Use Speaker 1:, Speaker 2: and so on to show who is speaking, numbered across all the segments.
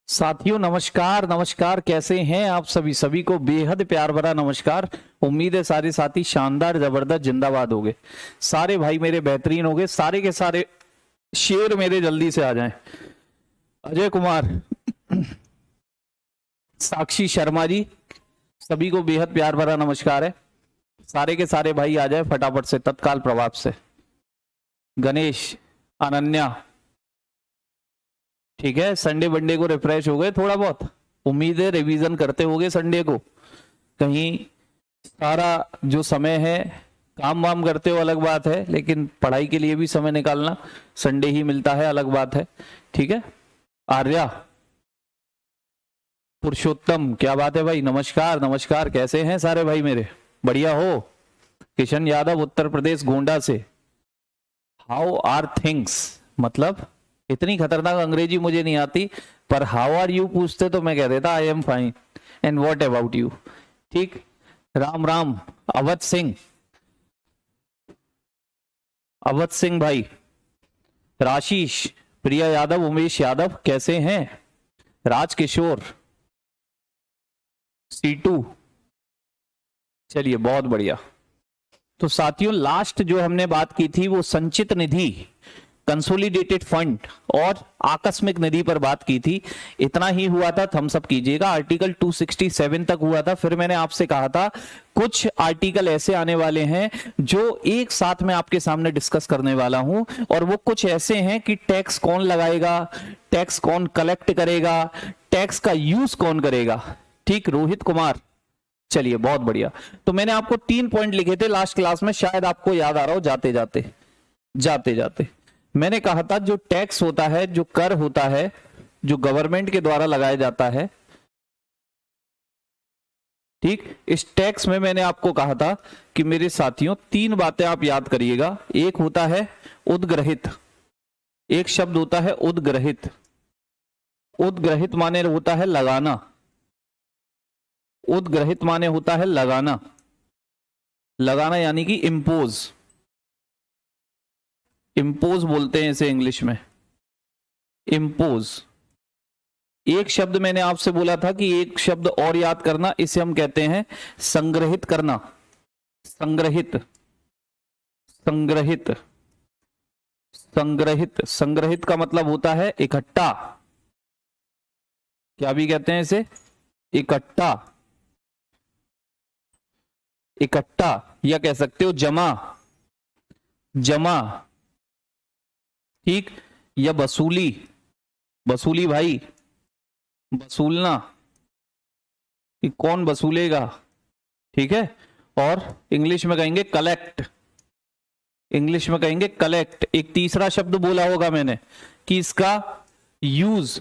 Speaker 1: साथियों नमस्कार नमस्कार, कैसे हैं आप सभी को बेहद प्यार भरा नमस्कार। उम्मीद है सारे साथी शानदार जबरदस्त जिंदाबाद होंगे, सारे भाई मेरे बेहतरीन होंगे, सारे के सारे शेर मेरे जल्दी से आ जाएं। अजय कुमार, साक्षी शर्मा जी, सभी को बेहद प्यार भरा नमस्कार है। सारे के सारे भाई आ जाए फटाफट से, तत्काल प्रभाव से। गणेश, अनन्या, ठीक है। संडे वनडे को रिफ्रेश हो गए थोड़ा बहुत, उम्मीद है रिवीजन करते होगे संडे को। कहीं सारा जो समय है काम वाम करते हो अलग बात है, लेकिन पढ़ाई के लिए भी समय निकालना संडे ही मिलता है, अलग बात है, ठीक है। आर्या, पुरुषोत्तम, क्या बात है भाई, नमस्कार नमस्कार, कैसे हैं सारे भाई मेरे, बढ़िया हो। किशन यादव, उत्तर प्रदेश गोंडा से, हाउ आर थिंग्स, मतलब इतनी खतरनाक अंग्रेजी मुझे नहीं आती, पर हाउ आर यू पूछते तो मैं कह देता I am fine and what about you, ठीक। राम राम, अवध सिंह, अवध सिंह भाई, राशीष, प्रिया यादव, उमेश यादव, कैसे हैं। राजकिशोर, सीटू, चलिए बहुत बढ़िया। तो साथियों लास्ट जो हमने बात की थी वो संचित निधि, कंसोलिडेटेड फंड और आकस्मिक निधि पर बात की थी। इतना ही हुआ था, थम्स अप कीजिएगा। आर्टिकल 267 तक हुआ था। फिर मैंने आपसे कहा था कुछ आर्टिकल ऐसे आने वाले हैं जो एक साथ में आपके सामने डिस्कस करने वाला हूं, और वो कुछ ऐसे हैं कि टैक्स कौन लगाएगा, टैक्स कौन कलेक्ट करेगा, टैक्स का यूज कौन करेगा, ठीक। रोहित कुमार, चलिए बहुत बढ़िया। तो मैंने आपको 3 पॉइंट लिखे थे लास्ट क्लास में, शायद आपको याद आ रहा हो जाते जाते मैंने कहा था जो टैक्स होता है, जो कर होता है, जो गवर्नमेंट के द्वारा लगाया जाता है, ठीक। इस टैक्स में मैंने आपको कहा था कि मेरे साथियों 3 बातें आप याद करिएगा। एक होता है उद्ग्रहित, एक शब्द होता है उद्ग्रहित। उद्ग्रहित माने होता है लगाना, उद्ग्रहित माने होता है लगाना, लगाना यानी कि इम्पोज, इम्पोज बोलते हैं इसे इंग्लिश में, इम्पोज। एक शब्द मैंने आपसे बोला था कि एक शब्द और याद करना, इसे हम कहते हैं संग्रहित करना, संग्रहित, संग्रहित, संग्रहित। संग्रहित का मतलब होता है इकट्ठा, क्या भी कहते हैं इसे, इकट्ठा, इकट्ठा, या कह सकते हो जमा, जमा, ठीक। या वसूली, वसूली भाई, वसूलना, कि कौन वसूलेगा, ठीक है। और इंग्लिश में कहेंगे कलेक्ट, इंग्लिश में कहेंगे कलेक्ट। एक तीसरा शब्द बोला होगा मैंने कि इसका यूज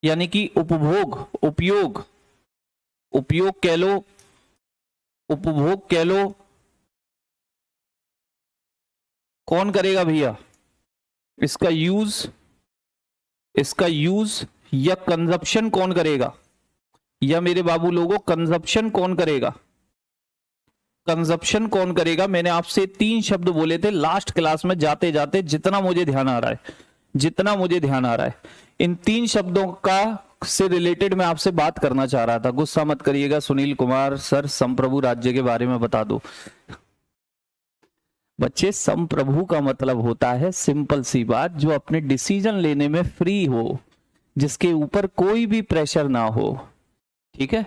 Speaker 1: यानी कि उपभोग, उपयोग, उपयोग कह लो, उपभोग कह लो, कौन करेगा भैया इसका यूज, इसका यूज या कंजप्शन कौन करेगा, या मेरे बाबू लोगों कंजप्शन कौन करेगा, कंजप्शन कौन करेगा। मैंने आपसे 3 शब्द बोले थे लास्ट क्लास में, जाते जाते जितना मुझे ध्यान आ रहा है, जितना मुझे ध्यान आ रहा है, इन 3 शब्दों का से रिलेटेड मैं आपसे बात करना चाह रहा था। गुस्सा मत करिएगा सुनील कुमार सर, संप्रभु राज्य के बारे में बता दो। बच्चे संप्रभु का मतलब होता है सिंपल सी बात, जो अपने डिसीजन लेने में फ्री हो, जिसके ऊपर कोई भी प्रेशर ना हो, ठीक है,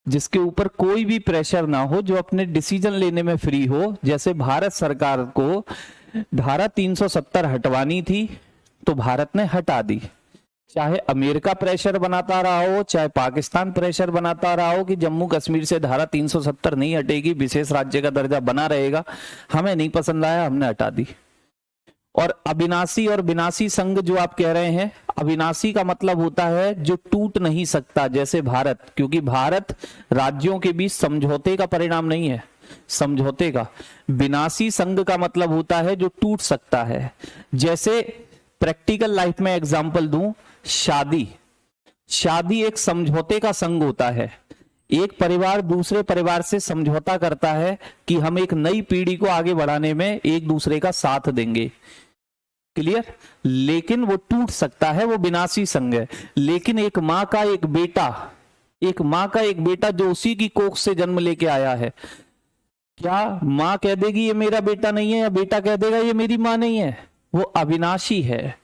Speaker 1: जिसके ऊपर कोई भी प्रेशर ना हो, जो अपने डिसीजन लेने में फ्री हो। जैसे भारत सरकार को धारा 370 हटवानी थी तो भारत ने हटा दी, चाहे अमेरिका प्रेशर बनाता रहा हो, चाहे पाकिस्तान प्रेशर बनाता रहा हो कि जम्मू कश्मीर से धारा 370 नहीं हटेगी, विशेष राज्य का दर्जा बना रहेगा, हमें नहीं पसंद आया, हमने हटा दी। और अविनाशी और विनाशी संघ जो आप कह रहे हैं, अविनाशी का मतलब होता है जो टूट नहीं सकता, जैसे भारत, क्योंकि भारत राज्यों के बीच समझौते का परिणाम नहीं है, समझौते का। विनाशी संघ का मतलब होता है जो टूट सकता है। जैसे प्रैक्टिकल लाइफ में एग्जांपल दूं, शादी, शादी एक समझौते का संघ होता है। एक परिवार दूसरे परिवार से समझौता करता है कि हम एक नई पीढ़ी को आगे बढ़ाने में एक दूसरे का साथ देंगे। क्लियर। लेकिन वो टूट सकता है, वो विनाशी संघ है। लेकिन एक मां का एक बेटा, एक मां का एक बेटा जो उसी की कोख से जन्म लेके आया है, क्या मां कह देगी ये मेरा बेटा नहीं है, या बेटा कह देगा ये मेरी मां नहीं है? वो अविनाशी है।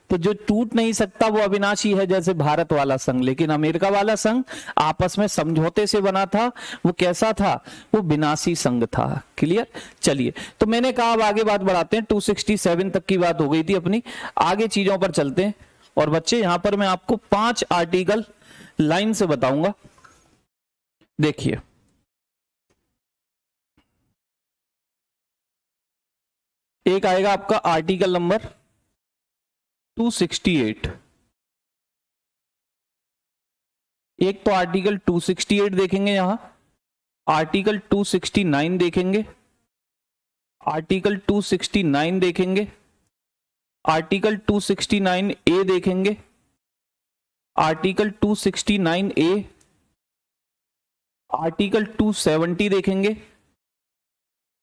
Speaker 1: तो जो टूट नहीं सकता वो अविनाशी है, जैसे भारत वाला संघ। लेकिन अमेरिका वाला संघ आपस में समझौते से बना था। वो कैसा था? वो विनाशी संघ था। क्लियर। चलिए, तो मैंने कहा अब आगे बात बढ़ाते हैं। 267 तक की बात हो गई थी अपनी, आगे चीजों पर चलते हैं। और बच्चे यहां पर मैं आपको 5 आर्टिकल लाइन से बताऊंगा। देखिए, एक आएगा आपका आर्टिकल नंबर 268। एक तो आर्टिकल 268 देखेंगे, यहां आर्टिकल 269 देखेंगे, आर्टिकल 269 देखेंगे, आर्टिकल 269 ए देखेंगे, आर्टिकल 269 ए, आर्टिकल 270 देखेंगे,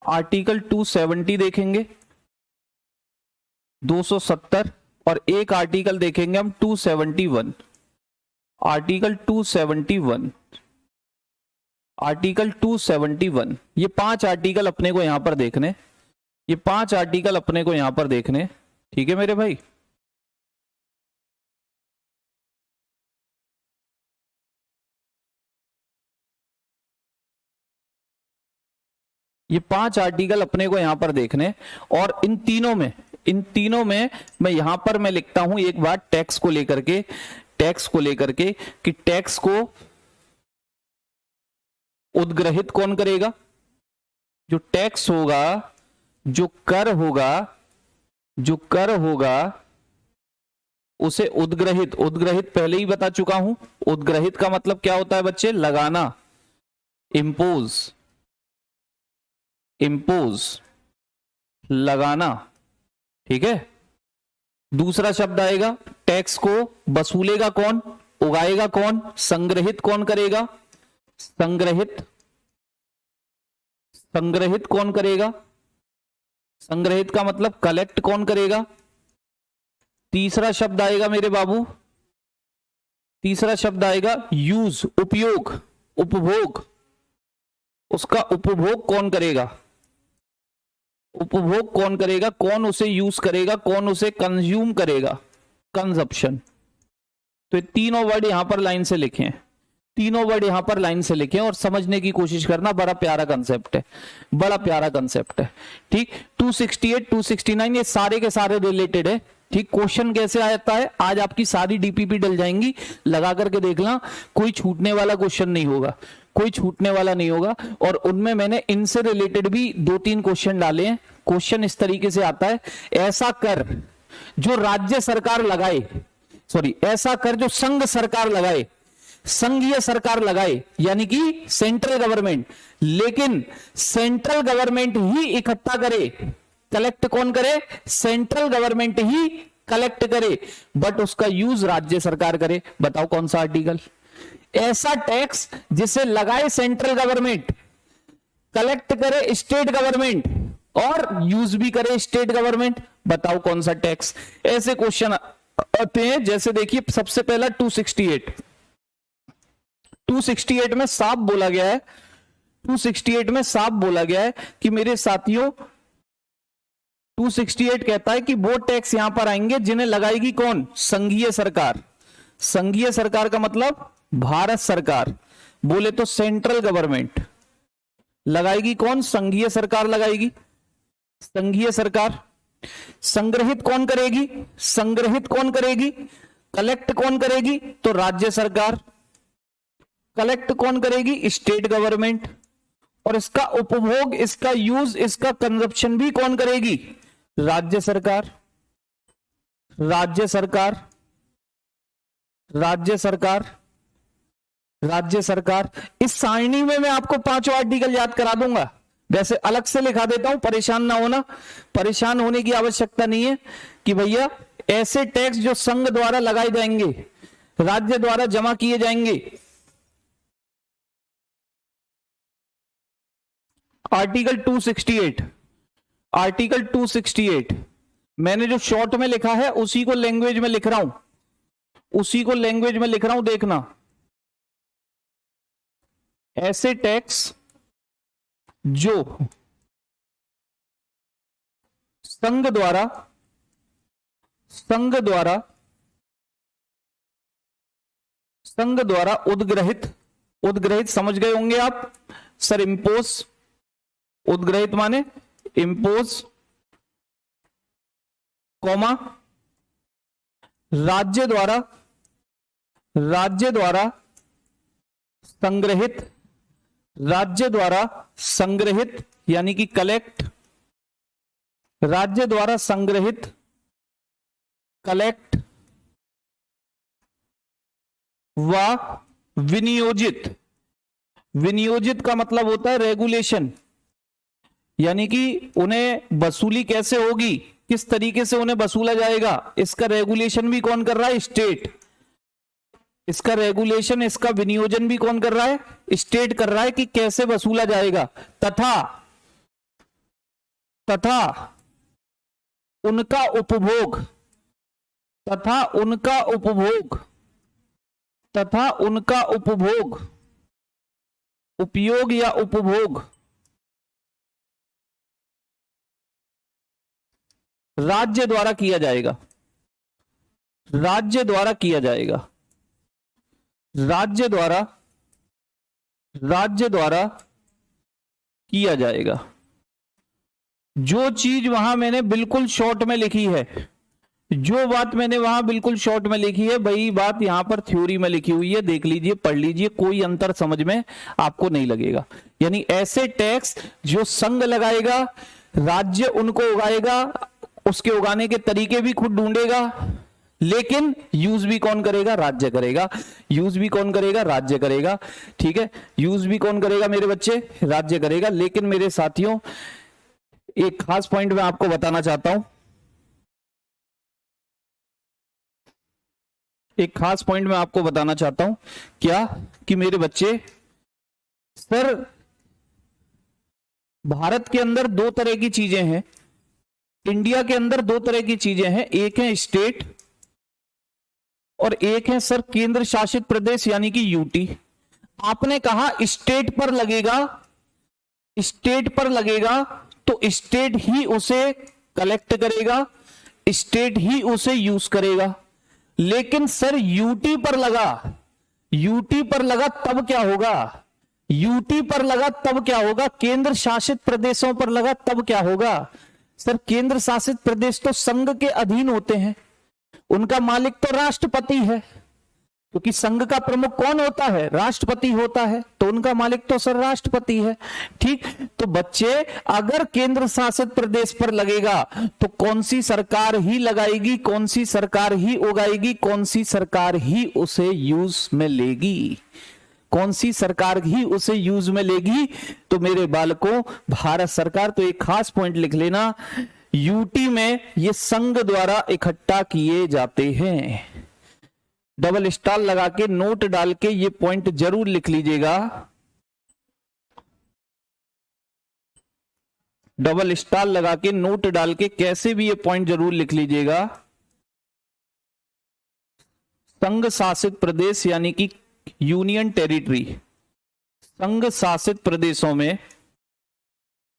Speaker 1: आर्टिकल 270 देखेंगे, 270, और एक आर्टिकल देखेंगे हम 271, आर्टिकल 271, आर्टिकल 271। ये 5 आर्टिकल अपने को यहां पर देखने, ये 5 आर्टिकल अपने को यहां पर देखने। ठीक है मेरे भाई। ये 5 आर्टिकल अपने को यहां पर देखने, और इन तीनों में मैं यहां पर मैं लिखता हूं एक बात टैक्स को लेकर के, टैक्स को लेकर के, कि टैक्स को उद्ग्रहित कौन करेगा? जो टैक्स होगा, जो कर होगा, जो कर होगा, उसे उद्ग्रहित, उद्ग्रहित पहले ही बता चुका हूं। उद्ग्रहित का मतलब क्या होता है बच्चे? लगाना, इम्पोज, इम्पोज, लगाना। ठीक है। दूसरा शब्द आएगा, टैक्स को वसूलेगा कौन? उगाएगा कौन? संग्रहित कौन करेगा? संग्रहित, संग्रहित कौन करेगा? संग्रहित का मतलब कलेक्ट कौन करेगा? तीसरा शब्द आएगा मेरे बाबू, तीसरा शब्द आएगा यूज, उपयोग, उपभोग। उसका उपभोग कौन करेगा? उपभोग कौन करेगा? कौन उसे यूज करेगा? कौन उसे कंज्यूम करेगा? कंजप्शन। तो ये तीनों वर्ड यहां पर लाइन से लिखे हैं, तीनों वर्ड यहां पर लाइन से लिखे, और समझने की कोशिश करना। बड़ा प्यारा कंसेप्ट है, बड़ा प्यारा कंसेप्ट है। ठीक। 268, 269 ये सारे के सारे रिलेटेड है। ठीक। क्वेश्चन कैसे आता है? आज आपकी सारी डीपीपी डल जाएंगी, लगा करके देखना, कोई छूटने वाला क्वेश्चन नहीं होगा, कोई छूटने वाला नहीं होगा। और उनमें मैंने इनसे रिलेटेड भी 2-3 क्वेश्चन डाले हैं। क्वेश्चन इस तरीके से आता है, ऐसा कर जो राज्य सरकार लगाए, सॉरी, ऐसा कर जो संघ सरकार लगाए, संघीय सरकार लगाए, यानी कि सेंट्रल गवर्नमेंट, लेकिन सेंट्रल गवर्नमेंट ही इकट्ठा करे, कलेक्ट कौन करे? सेंट्रल गवर्नमेंट ही कलेक्ट करे, बट उसका यूज राज्य सरकार करे। बताओ कौन सा आर्टिकल? ऐसा टैक्स जिसे लगाए सेंट्रल गवर्नमेंट, कलेक्ट करे स्टेट गवर्नमेंट, और यूज भी करे स्टेट गवर्नमेंट। बताओ कौन सा टैक्स? ऐसे क्वेश्चन आते हैं। जैसे देखिए, सबसे पहला 268, 268 में साफ बोला गया है, 268 में साफ बोला गया है कि मेरे साथियों, 268 कहता है कि वो टैक्स यहां पर आएंगे जिन्हें लगाएगी कौन? संघीय सरकार। संघीय सरकार का मतलब भारत सरकार, बोले तो सेंट्रल गवर्नमेंट लगाएगी कौन? संघीय सरकार लगाएगी, संघीय सरकार। संग्रहित कौन करेगी? संग्रहित कौन करेगी? कलेक्ट कौन करेगी? तो राज्य सरकार। कलेक्ट कौन करेगी? State government. और इसका उपभोग, इसका यूज, इसका कंजप्शन भी कौन करेगी? राज्य सरकार, राज्य सरकार, राज्य सरकार, राज्य सरकार। इस सारणी में मैं आपको 5 आर्टिकल याद करा दूंगा, वैसे अलग से लिखा देता हूं, परेशान ना होना, परेशान होने की आवश्यकता नहीं है कि भैया ऐसे टैक्स जो संघ द्वारा लगाए जाएंगे, राज्य द्वारा जमा किए जाएंगे। आर्टिकल 268, आर्टिकल 268 मैंने जो शॉर्ट में लिखा है उसी को लैंग्वेज में लिख रहा हूं, उसी को लैंग्वेज में लिख रहा हूं, देखना। ऐसे टैक्स जो संघ द्वारा उद्ग्रहित समझ गए होंगे आप सर। इंपोज, उद्ग्रहित माने इंपोज, कॉमा राज्य द्वारा संग्रहित यानी कि कलेक्ट, राज्य द्वारा संग्रहित, कलेक्ट व विनियोजित का मतलब होता है रेगुलेशन, यानी कि उन्हें वसूली कैसे होगी, किस तरीके से उन्हें वसूला जाएगा, इसका रेगुलेशन भी कौन कर रहा है, स्टेट। इसका रेगुलेशन, इसका विनियोजन भी कौन कर रहा है, स्टेट कर रहा है कि कैसे वसूला जाएगा। तथा उनका उपभोग, उपयोग या उपभोग राज्य द्वारा किया जाएगा, राज्य द्वारा किया जाएगा। जो चीज वहां मैंने बिल्कुल शॉर्ट में लिखी है, जो बात मैंने वहां बिल्कुल शॉर्ट में लिखी है, वही बात यहां पर थ्योरी में लिखी हुई है। देख लीजिए, पढ़ लीजिए, कोई अंतर समझ में आपको नहीं लगेगा। यानी ऐसे टैक्स जो संघ लगाएगा, राज्य उनको उगाएगा, उसके उगाने के तरीके भी खुद ढूंढेगा, लेकिन यूज भी कौन करेगा, राज्य करेगा। यूज भी कौन करेगा, राज्य करेगा। ठीक है, यूज भी कौन करेगा मेरे बच्चे, राज्य करेगा। लेकिन मेरे साथियों, एक खास पॉइंट मैं आपको बताना चाहता हूं, एक खास पॉइंट मैं आपको बताना चाहता हूं। क्या कि मेरे बच्चे, सर भारत के अंदर दो तरह की चीजें हैं, इंडिया के अंदर दो तरह की चीजें हैं, एक है स्टेट और एक है सर केंद्र शासित प्रदेश यानी कि यूटी। आपने कहा स्टेट पर लगेगा, स्टेट पर लगेगा तो स्टेट ही उसे कलेक्ट करेगा, स्टेट ही उसे यूज करेगा। लेकिन सर यूटी पर लगा, यूटी पर लगा तब क्या होगा, यूटी पर लगा तब क्या होगा, केंद्र शासित प्रदेशों पर लगा तब क्या होगा। सर केंद्र शासित प्रदेश तो संघ के अधीन होते हैं, उनका मालिक तो राष्ट्रपति है, क्योंकि संघ का प्रमुख कौन होता है, राष्ट्रपति होता है, तो उनका मालिक तो सर राष्ट्रपति है। ठीक, तो बच्चे अगर केंद्र शासित प्रदेश पर लगेगा तो कौन सी सरकार ही लगाएगी, कौन सी सरकार ही उगाएगी, कौन सी सरकार ही उसे यूज में लेगी, कौन सी सरकार ही उसे यूज में लेगी। तो मेरे बालकों, भारत सरकार। तो एक खास पॉइंट लिख लेना, यूटी में ये संघ द्वारा इकट्ठा किए जाते हैं। डबल स्टार लगा के नोट डाल के ये पॉइंट जरूर लिख लीजिएगा, डबल स्टार लगा के नोट डाल के कैसे भी ये पॉइंट जरूर लिख लीजिएगा। संघ शासित प्रदेश यानी कि यूनियन टेरिटरी, संघ शासित प्रदेशों में,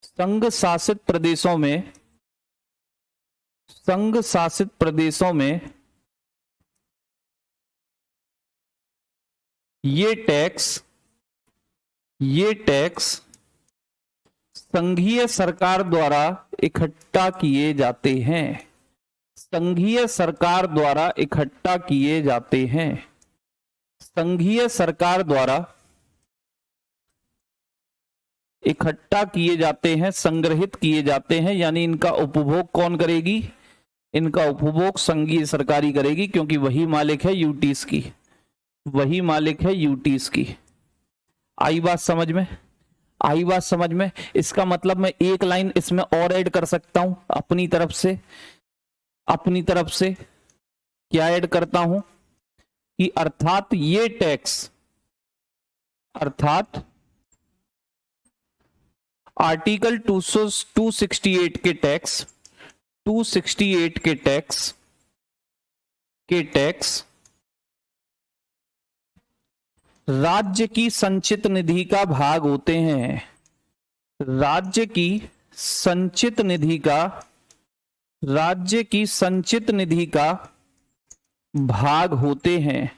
Speaker 1: संघ शासित प्रदेशों में, संघ शासित प्रदेशों में ये टैक्स संघीय सरकार द्वारा इकट्ठा किए जाते हैं, संघीय सरकार द्वारा इकट्ठा किए जाते हैं, संघीय सरकार द्वारा इकट्ठा किए जाते हैं, संग्रहित किए जाते हैं। यानी इनका उपभोग कौन करेगी, इनका उपभोग संघीय सरकार ही करेगी, क्योंकि वही मालिक है यूटीज की, वही मालिक है यूटीज की। आई बात समझ में, आई बात समझ में। इसका मतलब मैं एक लाइन इसमें और ऐड कर सकता हूं अपनी तरफ से, अपनी तरफ से क्या ऐड करता हूं कि अर्थात ये टैक्स, अर्थात आर्टिकल 268 के टैक्स, 268 के टैक्स राज्य की संचित निधि का भाग होते हैं। राज्य की संचित निधि का भाग होते हैं।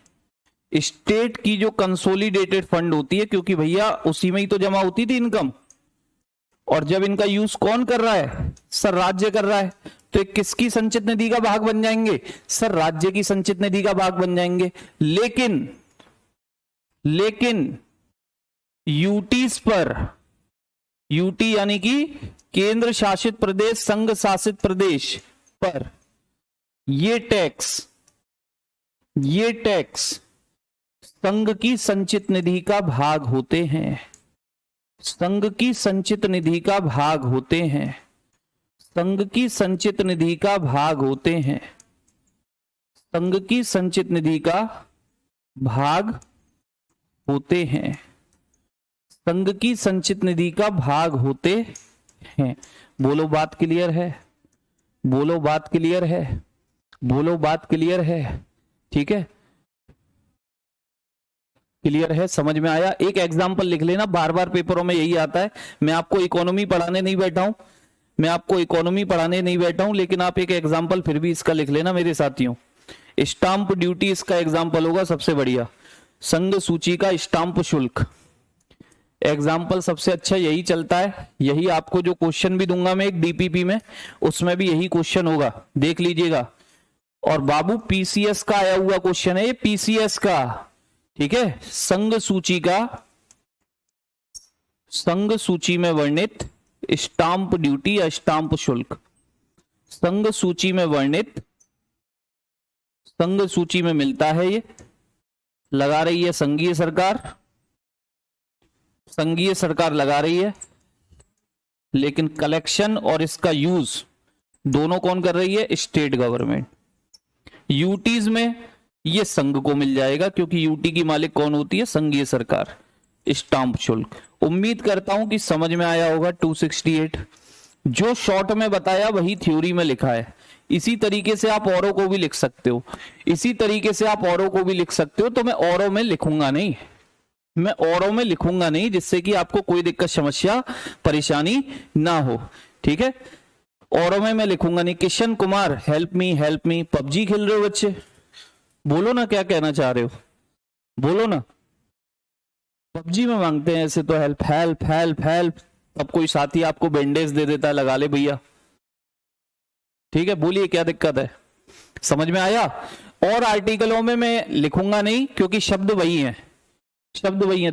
Speaker 1: स्टेट की जो कंसोलिडेटेड फंड होती है, क्योंकि भैया उसी में ही तो जमा होती थी इनकम, और जब इनका यूज कौन कर रहा है? सर राज्य कर रहा है। तो एक किसकी संचित निधि का भाग बन जाएंगे? सर राज्य की संचित निधि का भाग बन जाएंगे। लेकिन यूटीज पर, यूटी यानी कि केंद्र शासित प्रदेश, संघ शासित प्रदेश पर ये टैक्स संघ की संचित निधि का भाग होते हैं। संघ की संचित निधि का भाग होते हैं। संघ की संचित निधि का भाग होते हैं। संघ की संचित निधि का भाग होते हैं। संघ की संचित निधि का भाग होते हैं। बोलो बात क्लियर है? बोलो बात क्लियर है? बोलो बात क्लियर है? ठीक है, क्लियर है? समझ में आया? एक एग्जांपल लिख लेना, बार बार पेपरों में यही आता है। मैं आपको इकोनॉमी पढ़ाने नहीं बैठा हूं, लेकिन आप एक एग्जांपल फिर भी इसका लिख लेना मेरे साथियों। स्टाम्प ड्यूटी इसका एग्जांपल होगा सबसे बढ़िया। संघ सूची का स्टाम्प शुल्क एग्जाम्पल सबसे अच्छा यही चलता है। यही आपको जो क्वेश्चन भी दूंगा मैं एक डीपीपी में, उसमें भी यही क्वेश्चन होगा, देख लीजिएगा। और बाबू पीसीएस का आया हुआ क्वेश्चन है ये, पीसीएस का, ठीक है। संघ सूची में वर्णित स्टाम्प ड्यूटी या स्टाम्प शुल्क, संघ सूची में वर्णित, संघ सूची में मिलता है, ये लगा रही है संघीय सरकार लगा रही है, लेकिन कलेक्शन और इसका यूज दोनों कौन कर रही है? State government. यूटीज में ये संघ को मिल जाएगा, क्योंकि यूटी की मालिक कौन होती है? संघीय सरकार। स्टाम्प शुल्क, उम्मीद करता हूं कि समझ में आया होगा। 268 जो शॉर्ट में बताया वही थ्योरी में लिखा है। इसी तरीके से आप औरों को भी लिख सकते हो, तो मैं औरों में लिखूंगा नहीं, जिससे कि आपको कोई दिक्कत, समस्या, परेशानी ना हो, ठीक है। औरों में मैं लिखूंगा नहीं। Kishan Kumar help me. PUBG खेल रहे हो बच्चे? बोलो ना, क्या कहना चाह रहे हो? बोलो ना। पबजी में मांगते हैं ऐसे तो हेल्प। अब कोई साथी आपको बैंडेज दे देता है, लगा ले भैया, ठीक है। बोलिए क्या दिक्कत है? समझ में आया? और आर्टिकलों में मैं लिखूंगा नहीं, क्योंकि शब्द वही हैं।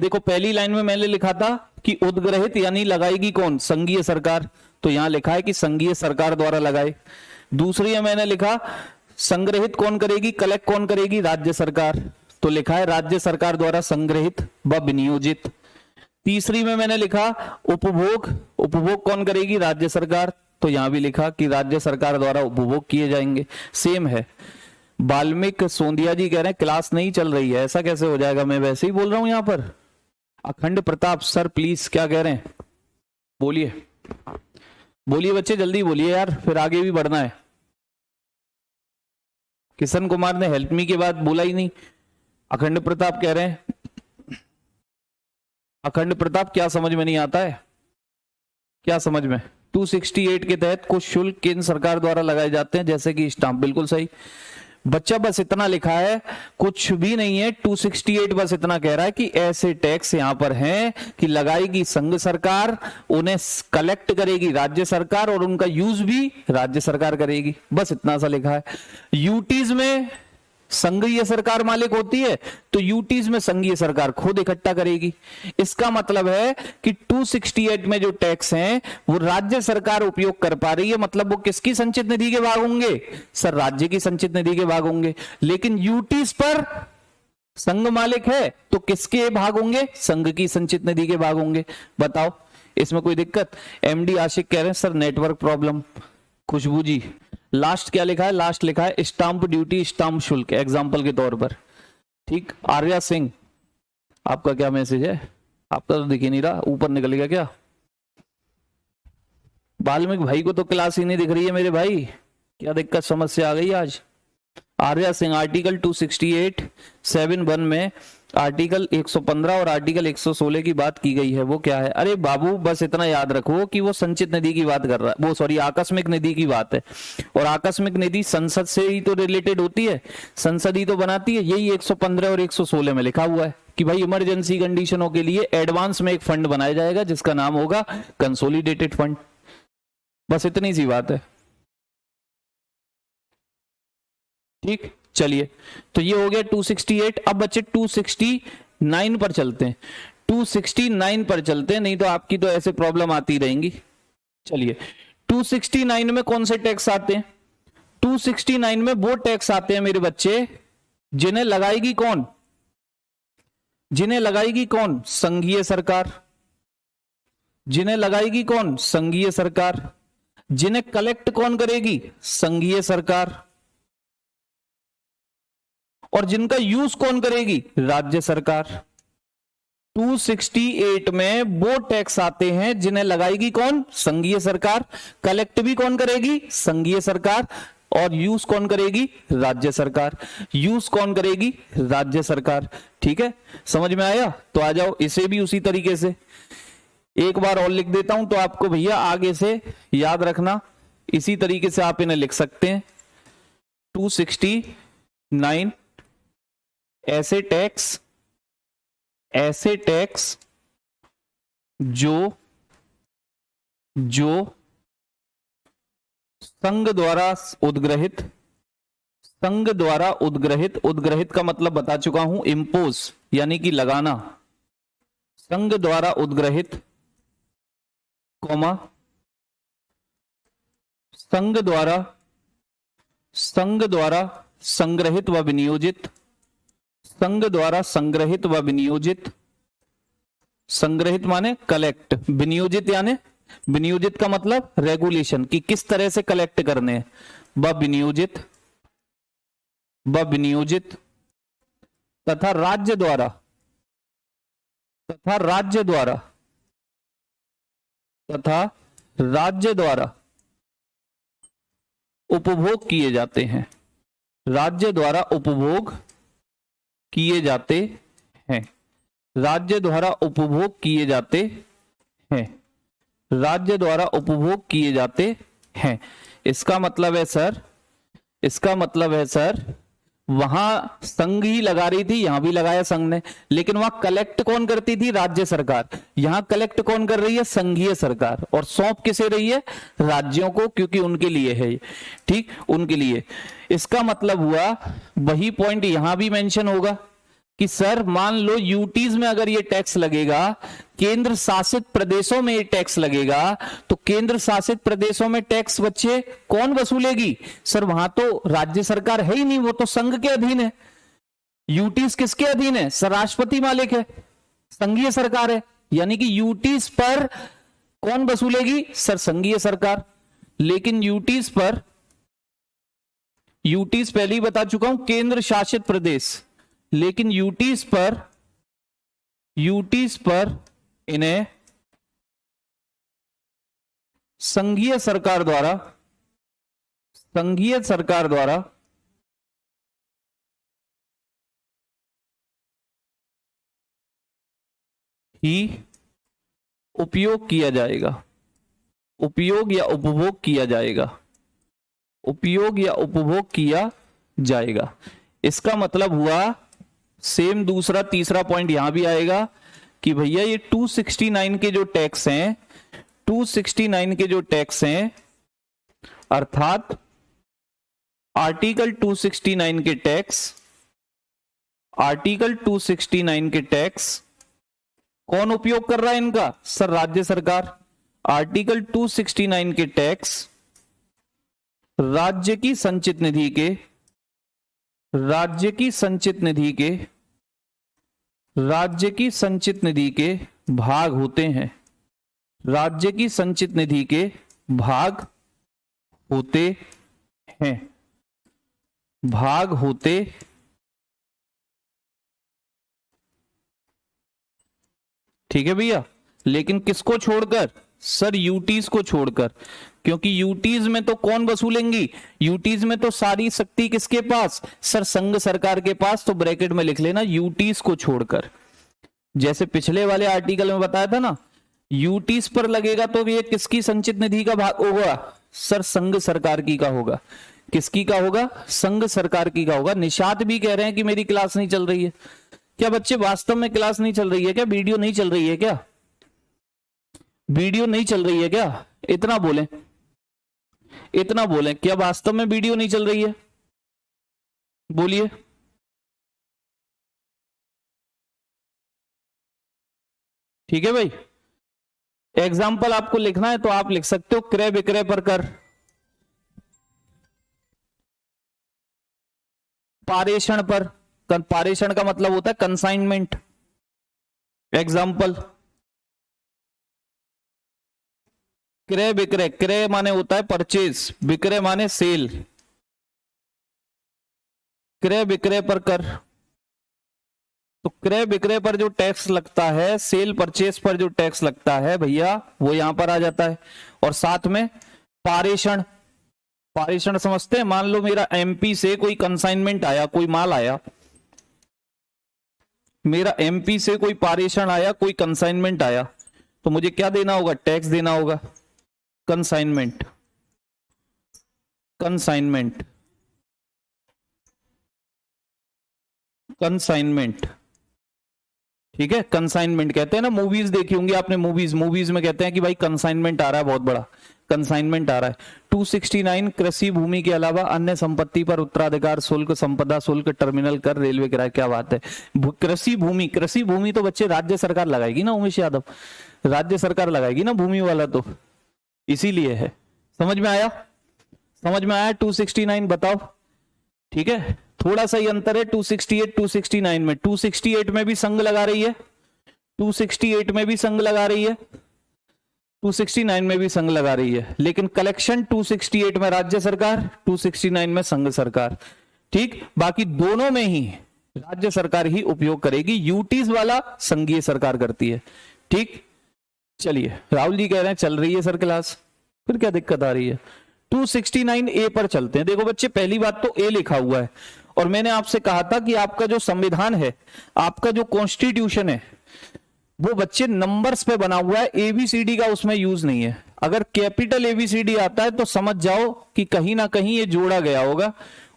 Speaker 1: देखो पहली लाइन में मैंने लिखा था कि उद्ग्रहित यानी लगाएगी कौन? संघीय सरकार, तो यहां लिखा है कि संघीय सरकार द्वारा लगाए। दूसरी में मैंने लिखा संग्रहित कौन करेगी, कलेक्ट कौन करेगी? राज्य सरकार, तो लिखा है राज्य सरकार द्वारा संग्रहित व विनियोजित। तीसरी में मैंने लिखा उपभोग कौन करेगी? राज्य सरकार, तो यहां भी लिखा कि राज्य सरकार द्वारा उपभोग किए जाएंगे। सेम है। वाल्मीकि सोंदिया जी कह रहे हैं क्लास नहीं चल रही है, ऐसा कैसे हो जाएगा? मैं वैसे ही बोल रहा हूं यहां पर। अखंड प्रताप सर प्लीज, क्या कह रहे हैं? बोलिए बच्चे, जल्दी बोलिए यार, फिर आगे भी बढ़ना है। किशन कुमार ने हेल्प मी के बाद बोला ही नहीं। अखंड प्रताप कह रहे हैं, अखंड प्रताप क्या समझ में नहीं आता है? क्या समझ में? 268 के तहत कुछ शुल्क केंद्र सरकार द्वारा लगाए जाते हैं, जैसे कि स्टाम्प। बिल्कुल सही बच्चा, बस इतना लिखा है, कुछ भी नहीं है। 268 बस इतना कह रहा है कि ऐसे टैक्स यहां पर हैं कि लगाएगी संघ सरकार, उन्हें कलेक्ट करेगी राज्य सरकार, और उनका यूज भी राज्य सरकार करेगी। बस इतना सा लिखा है। यूटीज में संघीय सरकार मालिक होती है, तो यूटीज में संघीय सरकार खुद इकट्ठा करेगी। इसका मतलब है कि 268 में जो टैक्स हैं वो राज्य सरकार उपयोग कर पा रही है, मतलब वो किसकी संचित निधि के भाग होंगे? सर राज्य की संचित निधि के भाग होंगे। लेकिन यूटीज पर संघ मालिक है, तो किसके भाग होंगे? संघ की संचित निधि के भाग होंगे। बताओ इसमें कोई दिक्कत? एमडी आशिक कह रहे हैं सर नेटवर्क प्रॉब्लम। खुशबू जी लास्ट क्या लिखा है? लास्ट लिखा है स्टाम्प ड्यूटी, स्टाम्प शुल्क, एग्जाम्पल के तौर पर, ठीक। आर्या सिंह आपका क्या मैसेज है? आपका तो दिख ही नहीं रहा, ऊपर निकल गया क्या? वाल्मीकि भाई को तो क्लास ही नहीं दिख रही है मेरे भाई। क्या दिक्कत समस्या आ गई आज? आर्या सिंह, आर्टिकल 268(7)(1) में आर्टिकल 115 और आर्टिकल 116 की बात की गई है, वो क्या है? अरे बाबू बस इतना याद रखो कि वो संचित नदी की बात कर रहा है, वो सॉरी आकस्मिक नदी की बात है, और आकस्मिक नदी संसद से ही तो रिलेटेड होती है, संसद ही तो बनाती है। यही 115 और 116 में लिखा हुआ है कि भाई इमरजेंसी कंडीशनों के लिए एडवांस में एक फंड बनाया जाएगा जिसका नाम होगा कंसोलिडेटेड फंड। बस इतनी सी बात है, ठीक। चलिए, तो ये हो गया 268। अब बच्चे 269 पर चलते हैं, 269 पर चलते हैं, नहीं तो आपकी तो ऐसे प्रॉब्लम आती रहेंगी। चलिए, 269 में कौन से टैक्स आते हैं? 269 में वो टैक्स आते हैं मेरे बच्चे जिन्हें लगाएगी कौन? जिन्हें लगाएगी कौन? संघीय सरकार। जिन्हें लगाएगी कौन? संघीय सरकार। जिन्हें कलेक्ट कौन करेगी? संघीय सरकार। और जिनका यूज कौन करेगी? राज्य सरकार। 268 में वो टैक्स आते हैं जिन्हें लगाएगी कौन? संघीय सरकार। कलेक्ट भी कौन करेगी? संघीय सरकार। और यूज कौन करेगी? राज्य सरकार। यूज कौन करेगी? राज्य सरकार। ठीक है, समझ में आया? तो आ जाओ, इसे भी उसी तरीके से एक बार और लिख देता हूं तो आपको भैया आगे से याद रखना, इसी तरीके से आप इन्हें लिख सकते हैं। 269 ऐसे टैक्स जो संघ द्वारा उद्ग्रहित का मतलब बता चुका हूं, इम्पोज यानी कि लगाना। संघ द्वारा उद्ग्रहित, संघ द्वारा संग्रहित व विनियोजित, संघ द्वारा संग्रहित व विनियोजित। संग्रहित माने कलेक्ट, विनियोजित यानी, विनियोजित का मतलब रेगुलेशन कि किस तरह से कलेक्ट करने हैं, व विनियोजित तथा राज्य द्वारा उपभोग किए जाते हैं। राज्य द्वारा उपभोग किए जाते हैं। राज्य द्वारा उपभोग किए जाते हैं। राज्य द्वारा उपभोग किए जाते हैं। इसका मतलब है सर वहां संघ ही लगा रही थी, यहां भी लगाया संघ ने, लेकिन वहां कलेक्ट कौन करती थी? राज्य सरकार। यहां कलेक्ट कौन कर रही है? संघीय सरकार। और सौंप किसे रही है? राज्यों को, क्योंकि उनके लिए है, ठीक, उनके लिए। इसका मतलब हुआ वही पॉइंट यहां भी मेंशन होगा कि सर मान लो यूटीज में अगर ये टैक्स लगेगा, केंद्र शासित प्रदेशों में ये टैक्स लगेगा, तो केंद्र शासित प्रदेशों में टैक्स बच्चे कौन वसूलेगी? सर वहां तो राज्य सरकार है ही नहीं, वो तो संघ के अधीन है। यूटीज किसके अधीन है? सर राष्ट्रपति मालिक है, संघीय सरकार है, यानी कि यूटीज पर कौन वसूलेगी? सर संघीय सरकार। लेकिन यूटीज पहले ही बता चुका हूं केंद्र शासित प्रदेश, लेकिन यूटीज इन्हें संघीय सरकार द्वारा ही उपयोग किया जाएगा। उपयोग या उपभोग किया जाएगा। उपयोग या उपभोग किया जाएगा। इसका मतलब हुआ सेम दूसरा तीसरा पॉइंट यहां भी आएगा कि भैया ये 269 के जो टैक्स हैं, 269 के जो टैक्स हैं, अर्थात आर्टिकल 269 के टैक्स, आर्टिकल 269 के टैक्स कौन उपयोग कर रहा है इनका? सर राज्य सरकार। आर्टिकल 269 के टैक्स राज्य की संचित निधि के, राज्य की संचित निधि के भाग होते हैं। राज्य की संचित निधि के भाग होते हैं। भाग होते ठीक है भैया, लेकिन किसको छोड़कर? सर यूटीज को छोड़कर, क्योंकि यूटीज में तो कौन वसूलेंगी, यूटीज में तो सारी शक्ति किसके पास, सर संघ सरकार के पास। तो ब्रैकेट में लिख लेना यूटीज को छोड़कर। जैसे पिछले वाले आर्टिकल में बताया था ना, यूटीज पर लगेगा तो ये किसकी संचित निधि का भाग होगा, सर संघ सरकार की का होगा। किसकी का होगा, संघ सरकार की का होगा। निशात भी कह रहे हैं कि मेरी क्लास नहीं चल रही है। क्या बच्चे वास्तव में क्लास नहीं चल रही है क्या, वीडियो नहीं चल रही है क्या, वीडियो नहीं चल रही है क्या, इतना बोलें, इतना बोलें, क्या वास्तव में वीडियो नहीं चल रही है, बोलिए। ठीक है भाई, एग्जाम्पल आपको लिखना है तो आप लिख सकते हो क्रय विक्रय पर कर, पारेषण पर, पारेषण का मतलब होता है कंसाइनमेंट। एग्जाम्पल क्रय विक्रय, क्रय माने होता है परचेज, विक्रय माने सेल, क्रय विक्रय पर कर। तो क्रय विक्रय पर जो टैक्स लगता है, सेल परचेज पर जो टैक्स लगता है भैया, वो यहां पर आ जाता है। और साथ में पारेषण, पारेषण समझते हैं, मान लो मेरा एमपी से कोई कंसाइनमेंट आया, कोई माल आया, मेरा एमपी से कोई पारेषण आया, कोई कंसाइनमेंट आया, तो मुझे क्या देना होगा, टैक्स देना होगा, कंसाइनमेंट, कंसाइनमेंट, कंसाइनमेंट। ठीक है, कंसाइनमेंट कहते हैं ना, मूवीज देखी होंगी आपने, मूवीज, मूवीज में कहते हैं कि भाई कंसाइनमेंट आ रहा है, बहुत बड़ा कंसाइनमेंट आ रहा है। 269 कृषि भूमि के अलावा अन्य संपत्ति पर उत्तराधिकार शुल्क, संपदा शुल्क, टर्मिनल कर, रेलवे किराया। क्या बात है, कृषि भूमि, कृषि भूमि तो बच्चे राज्य सरकार लगाएगी ना, उमेश यादव, राज्य सरकार लगाएगी ना भूमि वाला, तो इसीलिए है। समझ में आया, समझ में आया 269, बताओ। ठीक है, थोड़ा सा ही अंतर है 268 269 में। 268 में भी संघ लगा रही है, 268 में भी संघ लगा रही है, 269 में भी संघ लगा रही है, लेकिन कलेक्शन 268 में राज्य सरकार, 269 में संघ सरकार। ठीक, बाकी दोनों में ही राज्य सरकार ही उपयोग करेगी, यूटीज वाला संघीय सरकार करती है। ठीक, चलिए, राहुल जी कह रहे हैं चल रही है सर क्लास, फिर क्या दिक्कत आ रही है। 269 ए पर चलते हैं। देखो बच्चे, पहली बात तो ए लिखा हुआ है, और मैंने आपसे कहा था कि आपका जो संविधान है, आपका जो कॉन्स्टिट्यूशन है, वो बच्चे नंबर्स पे बना हुआ है, एबीसीडी का उसमें यूज नहीं है। अगर कैपिटल एबीसीडी आता है तो समझ जाओ कि कहीं ना कहीं ये जोड़ा गया होगा।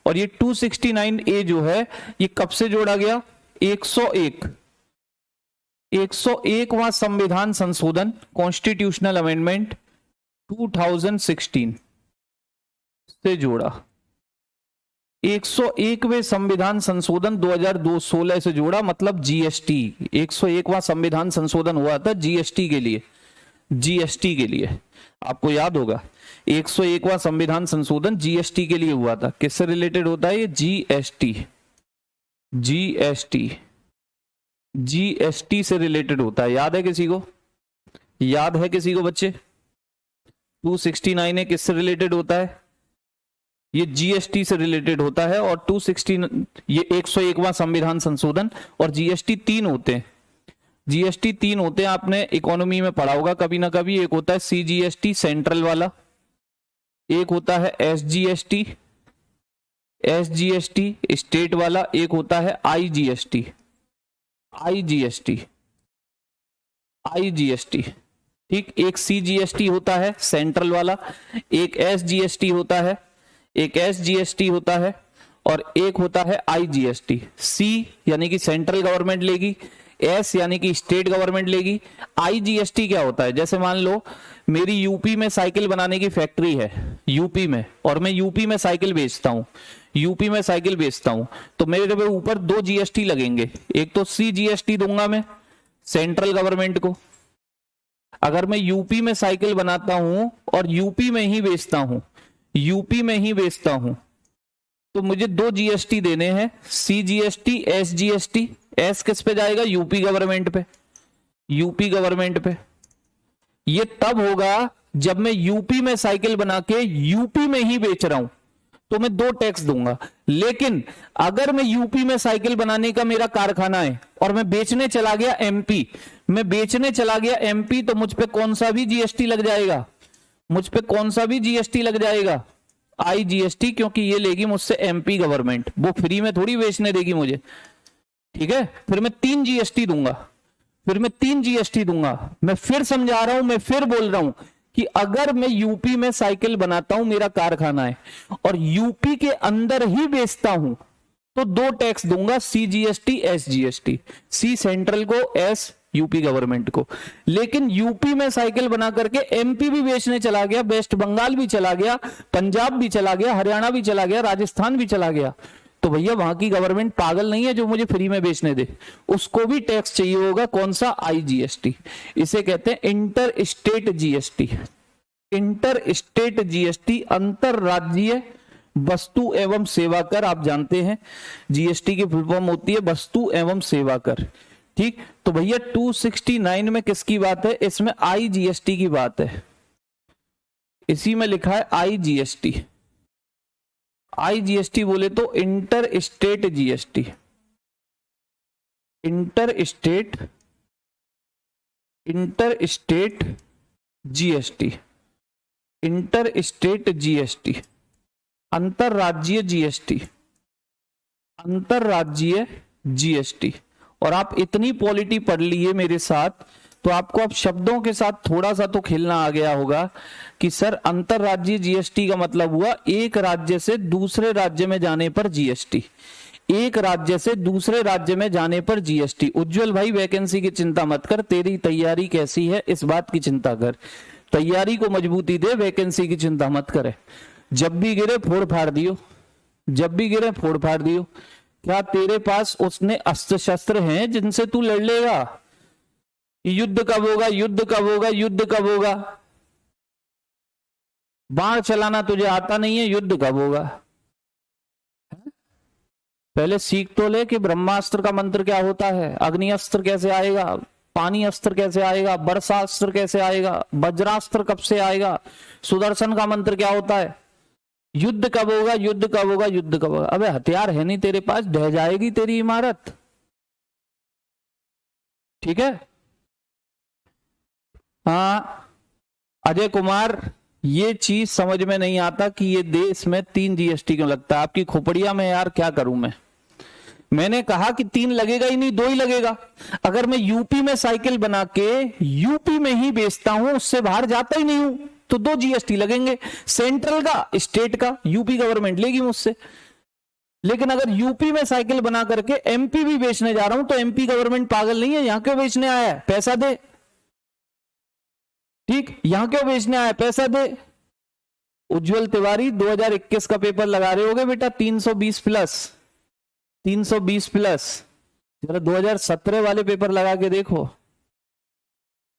Speaker 1: और ये 269 ए जो है, ये कब से जोड़ा गया, 101वां संविधान संशोधन, कॉन्स्टिट्यूशनल अमेंडमेंट 2016 से जोड़ा। 101वें संविधान संशोधन 2016 से जोड़ा, मतलब जीएसटी। 101वां संविधान संशोधन हुआ था जीएसटी के लिए, जीएसटी के लिए, आपको याद होगा 101वां संविधान संशोधन जीएसटी के लिए हुआ था। किससे रिलेटेड होता है ये, जीएसटी, जीएसटी, जीएसटी से रिलेटेड होता है। याद है किसी को, याद है किसी को बच्चे, 269 किससे रिलेटेड होता है, ये जीएसटी से रिलेटेड होता है। और 216 ये 101वां संविधान संशोधन, और जीएसटी 3 होते हैं, जीएसटी 3 होते हैं, आपने इकोनॉमी में पढ़ा होगा कभी ना कभी। एक होता है सीजीएसटी सेंट्रल वाला, एक होता है एसजीएसटी, एसजीएसटी स्टेट वाला, एक होता है आईजीएसटी, आईजीएसटी, आईजीएसटी। ठीक, एक सीजीएसटी होता है सेंट्रल वाला, एक एसजीएसटी होता है, एक एसजीएसटी होता है, और एक होता है आईजीएसटी। सी यानी कि सेंट्रल गवर्नमेंट लेगी, एस यानी कि स्टेट गवर्नमेंट लेगी। आईजीएसटी क्या होता है, जैसे मान लो मेरी यूपी में साइकिल बनाने की फैक्ट्री है, यूपी में, और मैं यूपी में साइकिल बेचता हूं, यूपी में साइकिल बेचता हूं, तो मेरे ऊपर 2 जीएसटी लगेंगे। एक तो सीजीएसटी दूंगा मैं सेंट्रल गवर्नमेंट को, अगर मैं यूपी में साइकिल बनाता हूं और यूपी में ही बेचता हूं, यूपी में ही बेचता हूं, तो मुझे 2 जीएसटी देने हैं, सीजीएसटी, एसजीएसटी। एस किस पे जाएगा, यूपी गवर्नमेंट पे, यूपी गवर्नमेंट पे। ये तब होगा जब मैं यूपी में साइकिल बना के यूपी में ही बेच रहा हूं, तो मैं 2 टैक्स दूंगा। लेकिन अगर मैं यूपी में साइकिल बनाने का मेरा कारखाना है और मैं बेचने चला गया एमपी, मैं बेचने चला गया एमपी, तो मुझ पे कौन सा भी जीएसटी लग जाएगा, मुझ पे कौन सा भी जीएसटी लग जाएगा, आईजीएसटी, क्योंकि ये लेगी मुझसे एमपी गवर्नमेंट, वो फ्री में थोड़ी बेचने देगी मुझे। ठीक है, फिर मैं 3 जीएसटी दूंगा, फिर मैं 3 जीएसटी दूंगा। मैं फिर समझा रहा हूं, मैं फिर बोल रहा हूं कि अगर मैं यूपी में साइकिल बनाता हूं, मेरा कारखाना है, और यूपी के अंदर ही बेचता हूं, तो 2 टैक्स दूंगा, सीजीएसटी, एसजीएसटी। सी सेंट्रल को, एस यूपी गवर्नमेंट को। लेकिन यूपी में साइकिल बना करके एमपी भी बेचने चला गया, वेस्ट बंगाल भी चला गया, पंजाब भी चला गया, हरियाणा भी चला गया, राजस्थान भी चला गया, तो भैया वहां की गवर्नमेंट पागल नहीं है जो मुझे फ्री में बेचने दे, उसको भी टैक्स चाहिए होगा। कौन सा? आईजीएसटी। इसे कहते हैं inter state GST. Inter state GST, अंतरराज्यीय वस्तु एवं सेवा कर। आप जानते हैं जीएसटी की फुल फॉर्म होती है वस्तु एवं सेवा कर। ठीक, तो भैया 269 में किसकी बात है? इसमें आईजीएसटी की बात है। इसी में लिखा है आईजीएसटी। आईजीएसटी बोले तो inter state GST, inter state GST, inter state GST, अंतरराज्यीय जीएसटी, अंतरराज्यीय जीएसटी। और आप इतनी पॉलिटी पढ़ लिए मेरे साथ, तो आपको अब शब्दों के साथ थोड़ा सा तो खेलना आ गया होगा कि सर अंतरराज्यीय जीएसटी का मतलब हुआ एक राज्य से दूसरे राज्य में जाने पर जीएसटी, एक राज्य से दूसरे राज्य में जाने पर जीएसटी। उज्जवल भाई वैकेंसी की चिंता मत कर, तेरी तैयारी कैसी है इस बात की चिंता कर, तैयारी को मजबूती दे, वैकेंसी की चिंता मत करे। जब भी गिरे फोड़ फाड़ दियो, जब भी गिरे फोड़ फाड़ दियो। क्या तेरे पास उसने अस्त्र शस्त्र हैं जिनसे तू लड़ लेगा? युद्ध कब होगा, युद्ध कब होगा, युद्ध कब होगा? बाण चलाना तुझे आता नहीं है, युद्ध कब होगा? पहले सीख तो ले कि ब्रह्मास्त्र का मंत्र क्या होता है, अग्नि अस्त्र कैसे आएगा, पानी अस्त्र कैसे आएगा, वर्षा अस्त्र कैसे आएगा, वज्रास्त्र कब से आएगा, सुदर्शन का मंत्र क्या होता है, युद्ध कब होगा, युद्ध कब होगा, युद्ध कब होगा? अबे हथियार है नहीं तेरे पास, ढह जाएगी तेरी इमारत। ठीक है। हाँ अजय कुमार, ये चीज समझ में नहीं आता कि ये देश में 3 जीएसटी क्यों लगता है। आपकी खोपड़िया में यार क्या करूं मैं? मैंने कहा कि 3 लगेगा ही नहीं, 2 ही लगेगा। अगर मैं यूपी में साइकिल बना के यूपी में ही बेचता हूं, उससे बाहर जाता ही नहीं हूं, तो 2 जीएसटी लगेंगे, सेंट्रल का, स्टेट का, यूपी गवर्नमेंट लेगी मुझसे। लेकिन अगर यूपी में साइकिल बना करके एमपी भी बेचने जा रहा हूं, तो एमपी गवर्नमेंट पागल नहीं है, यहां क्यों बेचने आया है, पैसा दे। ठीक, यहां क्यों बेचने आया, पैसा दे। उज्जवल तिवारी 2021 का पेपर लगा रहे होगे बेटा, 320 प्लस, 320 प्लस। जरा 2017 वाले पेपर लगा के देखो,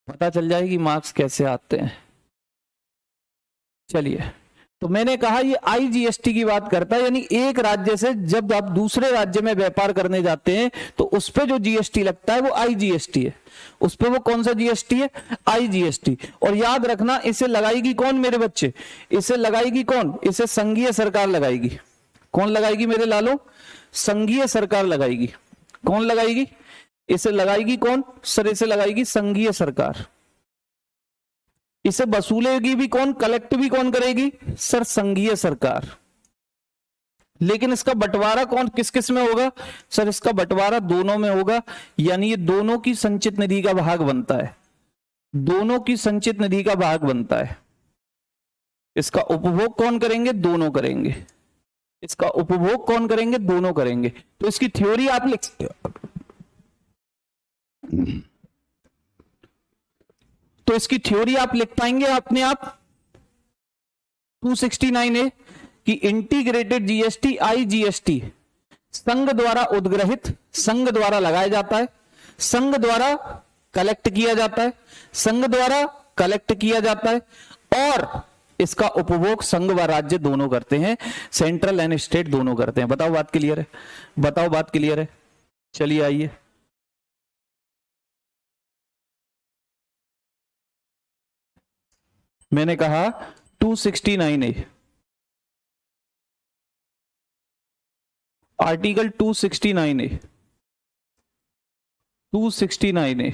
Speaker 1: पता चल जाएगी मार्क्स कैसे आते हैं। चलिए, तो मैंने कहा ये आईजीएसटी की बात करता है, यानी एक राज्य से जब आप दूसरे राज्य में व्यापार करने जाते हैं, तो उस पे जो जीएसटी लगता है वो आईजीएसटी है। उस पे वो कौन सा जीएसटी है? आईजीएसटी। और याद रखना, इसे लगाएगी कौन मेरे बच्चे? इसे लगाएगी कौन? इसे संघीय सरकार लगाएगी। कौन लगाएगी मेरे लालो? संघीय सरकार लगाएगी। कौन लगाएगी? इसे लगाएगी कौन सर? इसे लगाएगी संघीय सरकार। इसे वसूलेगी भी कौन, कलेक्ट भी कौन करेगी सर? संघीय सरकार। लेकिन इसका बंटवारा कौन, किस किस में होगा सर? इसका बंटवारा दोनों में होगा, यानी ये दोनों की संचित निधि का भाग बनता है, दोनों की संचित निधि का भाग बनता है। इसका उपभोग कौन करेंगे? दोनों करेंगे। इसका उपभोग कौन करेंगे? दोनों करेंगे। तो इसकी थ्योरी आप लिख सकते हो। तो इसकी थ्योरी आप लिख पाएंगे अपने आप 269A कि इंटीग्रेटेड जीएसटी आईजीएसटी संघ द्वारा उद्ग्रहित, संघ द्वारा लगाया जाता है, संघ द्वारा कलेक्ट किया जाता है, संघ द्वारा कलेक्ट किया जाता है, और इसका उपभोग संघ व राज्य दोनों करते हैं, सेंट्रल एंड स्टेट दोनों करते हैं। बताओ बात क्लियर है? बताओ बात क्लियर है? चलिए आइए, मैंने कहा 269A आर्टिकल 269A, 269A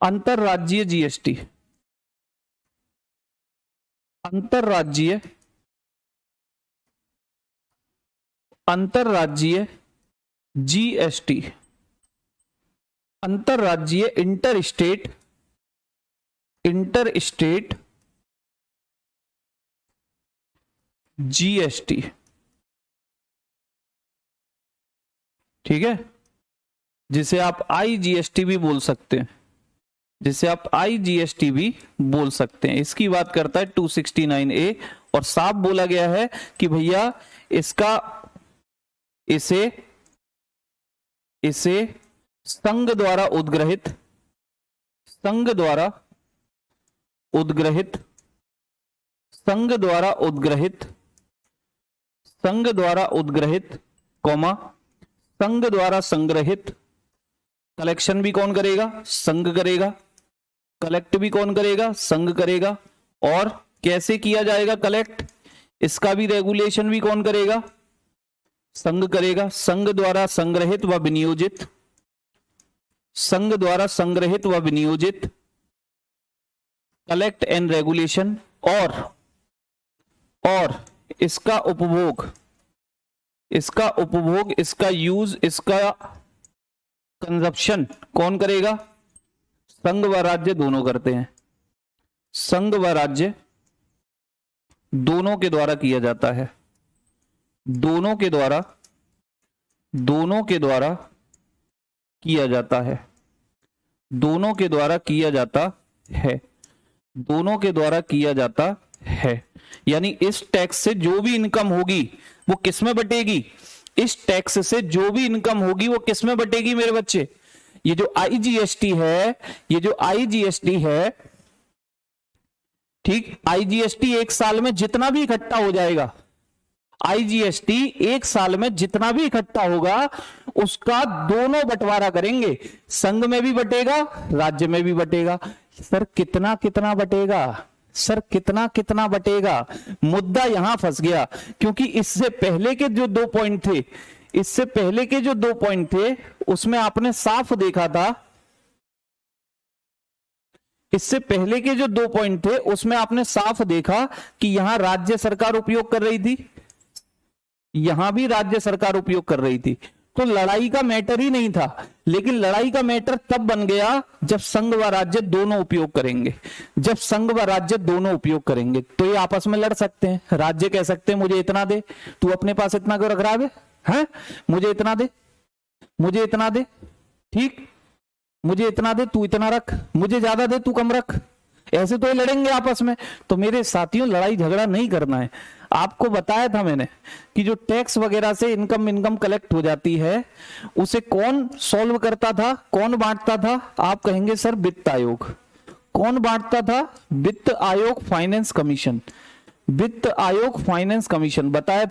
Speaker 1: अंतरराज्यीय जीएसटी, अंतरराज्यीय अंतरराज्यीय जीएसटी, अंतरराज्यीय इंटर स्टेट जीएसटी। ठीक है, जिसे आप आईजीएसटी भी बोल सकते हैं, जिसे आप आईजीएसटी भी बोल सकते हैं। इसकी बात करता है 269A और साफ बोला गया है कि भैया इसका इसे संघ द्वारा उद्ग्रहित कॉमा संघ द्वारा संग्रहित, कलेक्शन भी कौन करेगा? संघ करेगा। कलेक्ट भी कौन करेगा? संघ करेगा। और कैसे किया जाएगा कलेक्ट, इसका भी रेगुलेशन भी कौन करेगा? संघ करेगा। संघ द्वारा संग्रहित व विनियोजित, संघ द्वारा संग्रहित व विनियोजित, कलेक्ट एंड रेगुलेशन, और इसका उपभोग, इसका यूज, इसका कंजप्शन कौन करेगा? संघ व राज्य दोनों करते हैं। संघ व राज्य दोनों के द्वारा किया जाता है, दोनों के द्वारा किया जाता है, दोनों के द्वारा किया जाता है, दोनों के द्वारा किया जाता है। यानी इस टैक्स से जो भी इनकम होगी वो किस में बटेगी? इस टैक्स से जो भी इनकम होगी वो किस में बटेगी मेरे बच्चे? ये जो आईजीएसटी है, ठीक, आईजीएसटी एक साल में जितना भी इकट्ठा हो जाएगा, आईजीएसटी एक साल में जितना भी इकट्ठा होगा उसका दोनों बंटवारा करेंगे, संघ में भी बटेगा, राज्य में भी बटेगा। सर कितना कितना बटेगा? सर कितना कितना बटेगा? मुद्दा यहां फंस गया, क्योंकि इससे पहले के जो 2 पॉइंट थे, इससे पहले के जो 2 पॉइंट थे उसमें आपने साफ देखा था, इससे पहले के जो 2 पॉइंट थे उसमें आपने साफ देखा कि यहां राज्य सरकार उपयोग कर रही थी, यहां भी राज्य सरकार उपयोग कर रही थी, तो लड़ाई का मैटर ही नहीं था। लेकिन लड़ाई का मैटर तब बन गया जब संघ व राज्य दोनों उपयोग करेंगे। जब संघ व राज्य दोनों उपयोग करेंगे तो ये आपस में लड़ सकते हैं। राज्य कह सकते हैं मुझे इतना दे, तू अपने पास इतना क्यों रख रहा है? मुझे इतना दे, मुझे इतना दे, ठीक, मुझे इतना दे, तू इतना रख, मुझे ज्यादा दे, तू कम रख। ऐसे तो ये लड़ेंगे आपस में। तो मेरे साथियों, लड़ाई झगड़ा नहीं करना है। आपको बताया था मैंने कि जो टैक्स वगैरह से इनकम कलेक्ट हो जाती है उसे कौन सॉल्व करता था, कौन बांटता था? आप कहेंगे सर वित्त आयोग। कौन बांटता था? वित्त आयोग फाइनेंस कमीशन, वित्त आयोग फाइनेंस कमीशन बताया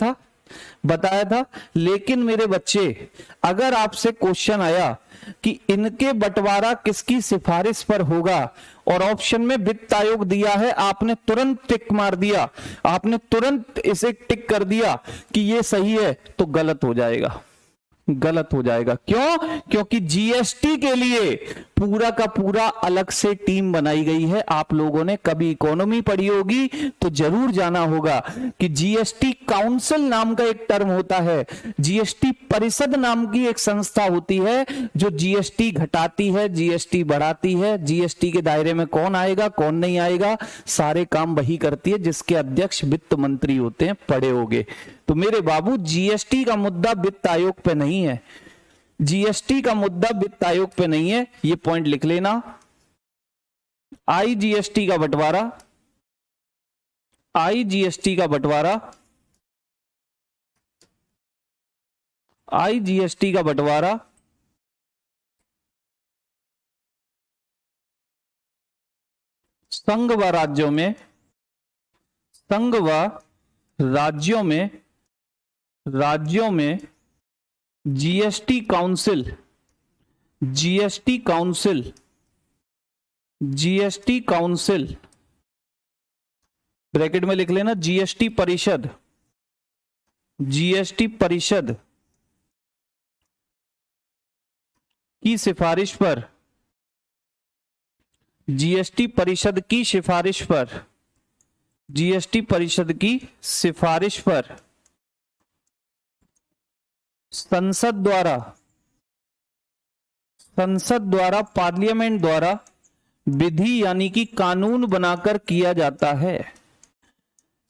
Speaker 1: था। लेकिन मेरे बच्चे, अगर आपसे क्वेश्चन आया कि इनके बंटवारा किसकी सिफारिश पर होगा और ऑप्शन में वित्त आयोग दिया है, आपने तुरंत टिक मार दिया, आपने तुरंत इसे टिक कर दिया कि ये सही है, तो गलत हो जाएगा, गलत हो जाएगा। क्यों? क्योंकि जीएसटी के लिए पूरा का पूरा अलग से टीम बनाई गई है। आप लोगों ने कभी इकोनॉमी पढ़ी होगी तो जरूर जाना होगा कि जीएसटी काउंसिल नाम का एक टर्म होता है, जीएसटी परिषद नाम की एक संस्था होती है जो जीएसटी घटाती है, जीएसटी बढ़ाती है, जीएसटी के दायरे में कौन आएगा कौन नहीं आएगा, सारे काम वही करती है, जिसके अध्यक्ष वित्त मंत्री होते हैं, पढ़े होंगे। तो मेरे बाबू, जीएसटी का मुद्दा वित्त आयोग पे नहीं है, जीएसटी का मुद्दा वित्त आयोग पे नहीं है, ये पॉइंट लिख लेना। आईजीएसटी का बंटवारा, आईजीएसटी का बंटवारा, आईजीएसटी का बंटवारा संघ व राज्यों में, संघ व राज्यों में, राज्यों में GST council, GST council, GST council bracket में लिख लेना जीएसटी परिषद, जीएसटी परिषद की सिफारिश पर, जीएसटी परिषद की सिफारिश पर, जीएसटी परिषद की सिफारिश पर संसद द्वारा पार्लियामेंट द्वारा विधि यानी कि कानून बनाकर किया जाता है।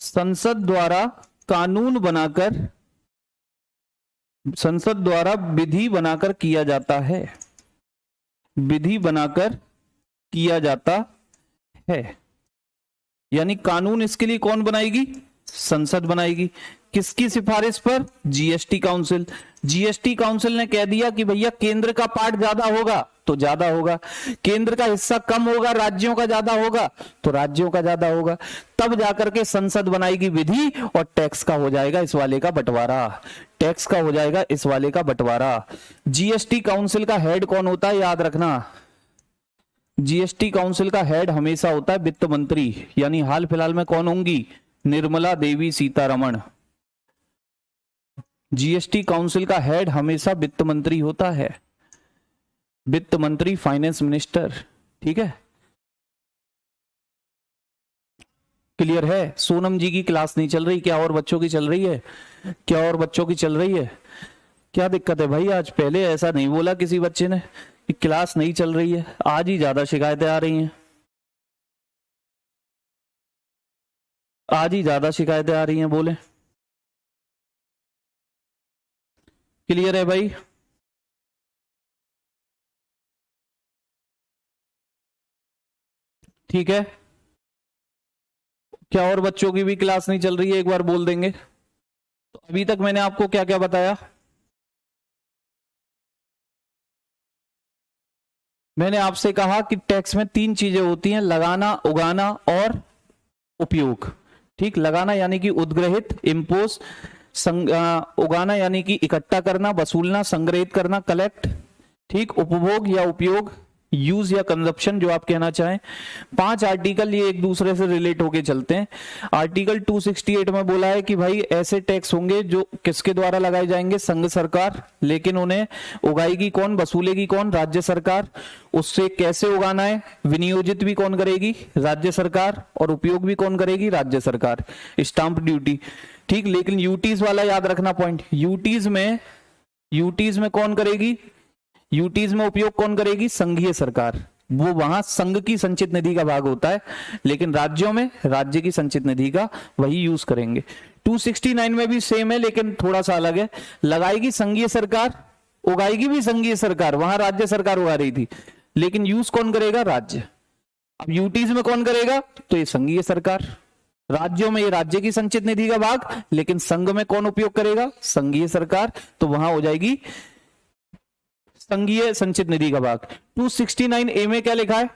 Speaker 1: संसद द्वारा कानून बनाकर, संसद द्वारा विधि बनाकर किया जाता है, विधि बनाकर किया जाता है। यानी कानून इसके लिए कौन बनाएगी? संसद बनाएगी। किसकी सिफारिश पर? GST council. जीएसटी काउंसिल ने कह दिया कि भैया केंद्र का पार्ट ज्यादा होगा तो ज्यादा होगा, केंद्र का हिस्सा कम होगा, राज्यों का ज्यादा होगा तो राज्यों का ज्यादा होगा। तब जाकर के संसद बनाएगी विधि और टैक्स का हो जाएगा इस वाले का बंटवारा, टैक्स का हो जाएगा इस वाले का बंटवारा। जीएसटी काउंसिल का हेड कौन होता है? याद रखना, जीएसटी काउंसिल का हेड हमेशा होता है वित्त मंत्री, यानी हाल फिलहाल में कौन होंगी? निर्मला देवी सीतारमण। जीएसटी काउंसिल का हेड हमेशा वित्त मंत्री होता है, वित्त मंत्री, फाइनेंस मिनिस्टर। ठीक है, क्लियर है? सोनम जी की क्लास नहीं चल रही क्या? और बच्चों की चल रही है क्या? और बच्चों की चल रही है? क्या दिक्कत है भाई? आज पहले ऐसा नहीं बोला किसी बच्चे ने कि क्लास नहीं चल रही है, आज ही ज्यादा शिकायतें आ रही हैं, आज ही ज्यादा शिकायतें आ रही हैं। बोले क्लियर है भाई? ठीक है, क्या और बच्चों की भी क्लास नहीं चल रही है? एक बार बोल देंगे तो। अभी तक मैंने आपको क्या क्या बताया? मैंने आपसे कहा कि टैक्स में तीन चीजें होती हैं, लगाना, उगाना और उपयोग। ठीक, लगाना यानी कि उद्ग्रहित, इम्पोज, उगाना यानी कि इकट्ठा करना, वसूलना, संग्रहित करना, कलेक्ट। ठीक, उपभोग या उपयोग, यूज या कंजप्शन, जो आप कहना चाहें। 5 आर्टिकल ये एक दूसरे से रिलेट होके चलते हैं। आर्टिकल 268 में बोला है कि भाई ऐसे टैक्स होंगे जो किसके द्वारा लगाए जाएंगे? संघ सरकार, लेकिन उन्हें उगाएगी कौन, वसूलेगी कौन? राज्य सरकार। उससे कैसे उगाना है, विनियोजित भी कौन करेगी? राज्य सरकार। और उपयोग भी कौन करेगी? राज्य सरकार। Stamp duty. ठीक, लेकिन यूटीज वाला याद रखना पॉइंट, यूटीज में कौन करेगी? यूटीज में उपयोग कौन करेगी? संघीय सरकार। वो वहां संघ की संचित निधि का भाग होता है, लेकिन राज्यों में राज्य की संचित निधि का वही यूज करेंगे। 269 में भी सेम है लेकिन थोड़ा सा अलग है। लगाएगी संघीय सरकार, उगाएगी भी संघीय सरकार, वहां राज्य सरकार उगा रही थी, लेकिन यूज कौन करेगा? राज्य। अब यूटीज में कौन करेगा? तो ये संघीय सरकार। राज्यों में ये राज्य की संचित निधि का भाग, लेकिन संघ में कौन उपयोग करेगा? संघीय सरकार। तो वहां हो जाएगी संघीय संचित निधि का भाग। 269A में क्या लिखा है?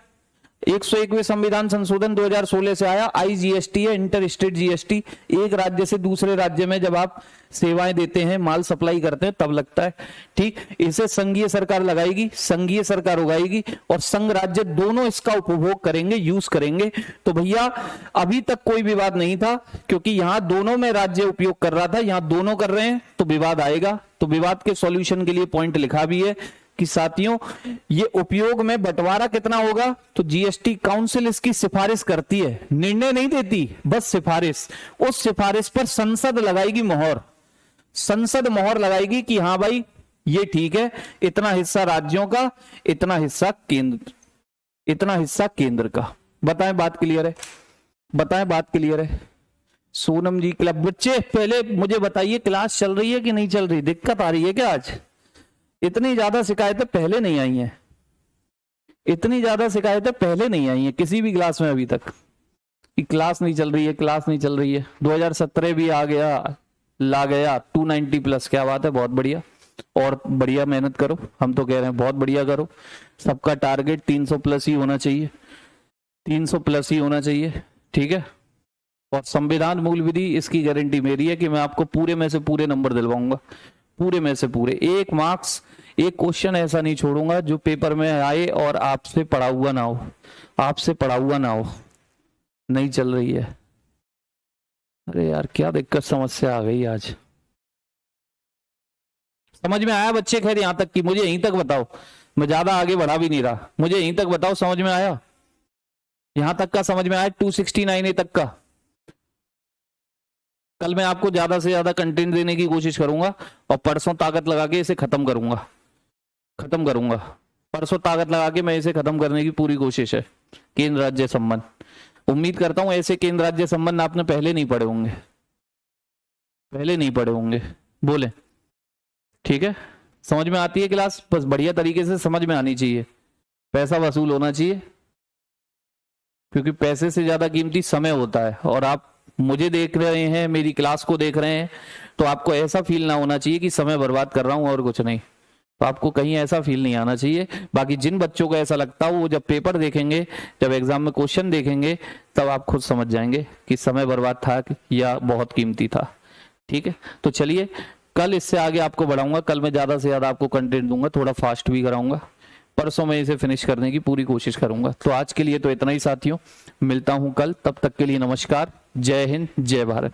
Speaker 1: 101वें संविधान संशोधन 2016 से आया। आईजीएसटी है, इंटर स्टेट जीएसटी। एक राज्य से दूसरे राज्य में जब आप सेवाएं देते हैं, माल सप्लाई करते हैं, तब लगता है। ठीक, इसे संघीय सरकार लगाएगी, संघीय सरकार उगाएगी और संघ राज्य दोनों इसका उपभोग करेंगे, यूज करेंगे। तो भैया अभी तक कोई विवाद नहीं था, क्योंकि यहां दोनों में राज्य उपयोग कर रहा था, यहां दोनों कर रहे हैं तो विवाद आएगा। तो विवाद के सॉल्यूशन के लिए पॉइंट लिखा भी है कि साथियों ये उपयोग में बंटवारा कितना होगा? तो जीएसटी काउंसिल इसकी सिफारिश करती है, निर्णय नहीं देती, बस सिफारिश। उस सिफारिश पर संसद लगाएगी मोहर, संसद मोहर लगाएगी कि हाँ भाई ये ठीक है, इतना हिस्सा राज्यों का, इतना हिस्सा केंद्र, इतना हिस्सा केंद्र का। बताएं बात क्लियर है? बताएं बात क्लियर है? सोनम जी क्लब बच्चे पहले मुझे बताइए क्लास चल रही है कि नहीं चल रही? दिक्कत आ रही है क्या? आज इतनी ज्यादा शिकायतें पहले नहीं आई हैं, इतनी ज्यादा शिकायतें पहले नहीं आई हैं किसी भी क्लास में अभी तक कि क्लास नहीं चल रही है, क्लास नहीं चल रही है। 2017 भी आ गया, ला गया 290 प्लस। क्या बात है, बहुत बढ़िया। और बढ़िया मेहनत करो, हम तो कह रहे हैं बहुत बढ़िया करो। सबका टारगेट 300 प्लस ही होना चाहिए, 300 प्लस ही होना चाहिए। ठीक है, और संविधान मूल विधि इसकी गारंटी मेरी है कि मैं आपको पूरे में से पूरे नंबर दिलवाऊंगा, पूरे में से पूरे। एक मार्क्स, एक क्वेश्चन ऐसा नहीं छोड़ूंगा जो पेपर में आए और आपसे पढ़ा हुआ ना हो, आपसे पढ़ा हुआ ना हो। नहीं चल रही है, अरे यार क्या दिक्कत समस्या आ गई आज। समझ में आया बच्चे? खैर यहां तक की मुझे यहीं तक बताओ, मैं ज्यादा आगे बढ़ा भी नहीं रहा, मुझे यहीं तक बताओ समझ में आया? यहां तक का समझ में आया 269A तक का? कल मैं आपको ज्यादा से ज्यादा कंटेंट देने की कोशिश करूंगा और परसों ताकत लगा के इसे खत्म करूंगा। परसों ताकत लगा के मैं इसे खत्म करने की पूरी कोशिश है। केंद्र राज्य संबंध, उम्मीद करता हूं ऐसे केंद्र राज्य संबंध आपने पहले नहीं पढ़े होंगे, बोले ठीक है? समझ में आती है क्लास? बस बढ़िया तरीके से समझ में आनी चाहिए, पैसा वसूल होना चाहिए, क्योंकि पैसे से ज्यादा कीमती समय होता है। और आप मुझे देख रहे हैं, मेरी क्लास को देख रहे हैं, तो आपको ऐसा फील ना होना चाहिए कि समय बर्बाद कर रहा हूं और कुछ नहीं, तो आपको कहीं ऐसा फील नहीं आना चाहिए। बाकी जिन बच्चों को ऐसा लगता हो वो जब पेपर देखेंगे, जब एग्जाम में क्वेश्चन देखेंगे, तब आप खुद समझ जाएंगे कि समय बर्बाद था या बहुत कीमती था। ठीक है, तो चलिए कल इससे आगे आपको बढ़ाऊंगा, कल मैं ज्यादा से ज्यादा आपको कंटेंट दूंगा, थोड़ा फास्ट भी कराऊंगा, परसों मैं इसे फिनिश करने की पूरी कोशिश करूंगा। तो आज के लिए तो इतना ही साथियों, मिलता हूं कल, तब तक के लिए नमस्कार, जय हिंद, जय भारत।